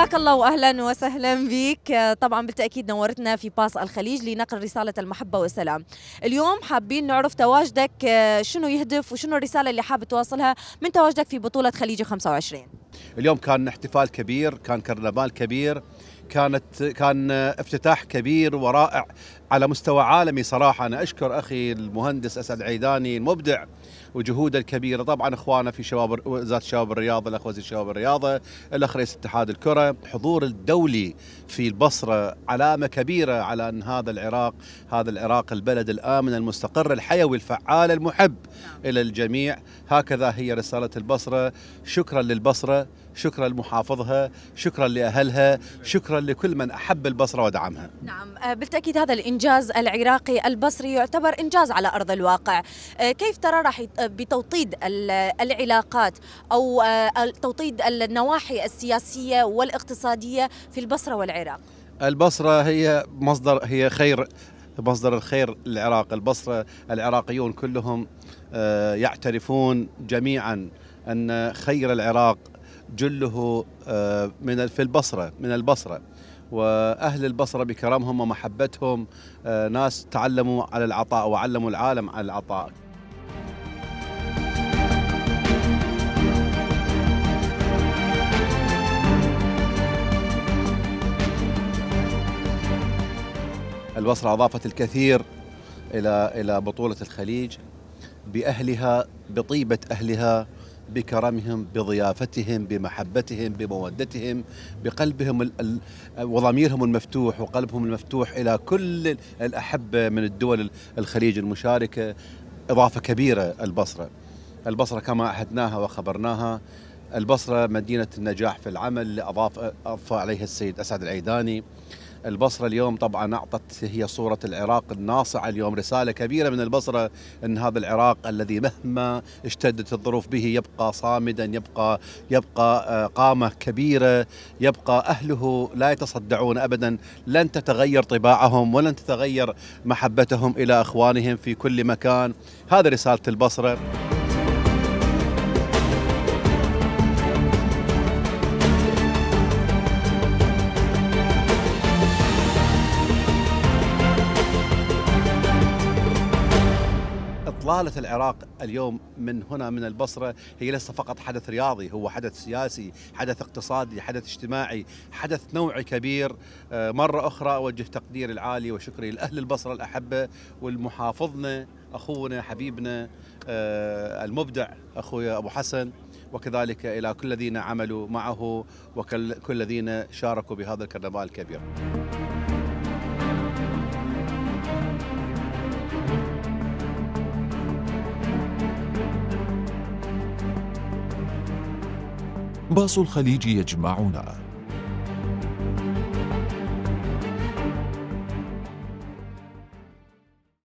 حياك الله واهلا وسهلا بك. طبعا بالتاكيد نورتنا في باص الخليج لنقل رساله المحبه والسلام. اليوم حابين نعرف تواجدك، شنو يهدف وشنو الرساله اللي حابب توصلها من تواجدك في بطوله خليجي 25؟ اليوم كان احتفال كبير، كان كرنفال كبير، كان افتتاح كبير ورائع على مستوى عالمي. صراحة أنا أشكر أخي المهندس أسعد عيداني المبدع وجهوده الكبيرة، طبعا إخوانا في وزارة شباب الرياضة، الأخ وزير شباب الرياضة، الأخ رئيس اتحاد الكرة. الحضور الدولي في البصرة علامة كبيرة على أن هذا العراق البلد الآمن المستقر الحيوي الفعال المحب إلى الجميع. هكذا هي رسالة البصرة. شكرا للبصرة، شكرا لمحافظها، شكرا لأهلها، شكرا لكل من أحب البصرة ودعمها. نعم، بالتأكيد هذا الإنجاز العراقي البصري يعتبر إنجاز على أرض الواقع. كيف ترى راح بتوطيد العلاقات أو توطيد النواحي السياسية والاقتصادية في البصرة والعراق؟ البصرة هي مصدر الخير للعراق. البصرة العراقيون كلهم يعترفون جميعا أن خير العراق جله من البصرة، وأهل البصرة بكرمهم ومحبتهم ناس تعلموا على العطاء وعلموا العالم على العطاء. البصرة أضافت الكثير إلى بطولة الخليج بأهلها، بطيبة أهلها، بكرمهم، بضيافتهم، بمحبتهم، بمودتهم، بقلبهم وضميرهم المفتوح وقلبهم المفتوح إلى كل الأحبة من الدول الخليج المشاركة. إضافة كبيرة. البصرة كما عهدناها وخبرناها، البصرة مدينة النجاح في العمل اللي أضاف عليها السيد أسعد العيداني. البصرة اليوم طبعا أعطت هي صورة العراق الناصعة. اليوم رسالة كبيرة من البصرة أن هذا العراق الذي مهما اشتدت الظروف به يبقى صامدا، يبقى قامة كبيرة، يبقى أهله لا يتصدعون أبدا. لن تتغير طباعهم ولن تتغير محبتهم إلى أخوانهم في كل مكان. هذا رسالة البصرة. إطلالة العراق اليوم من هنا من البصرة هي ليس فقط حدث رياضي، هو حدث سياسي، حدث اقتصادي، حدث اجتماعي، حدث نوعي كبير. مرة أخرى أوجه تقديري العالي وشكري لأهل البصرة الأحبة والمحافظنا أخونا حبيبنا المبدع أخويا أبو حسن، وكذلك إلى كل الذين عملوا معه وكل الذين شاركوا بهذا الكرنفال الكبير. باص الخليج يجمعنا.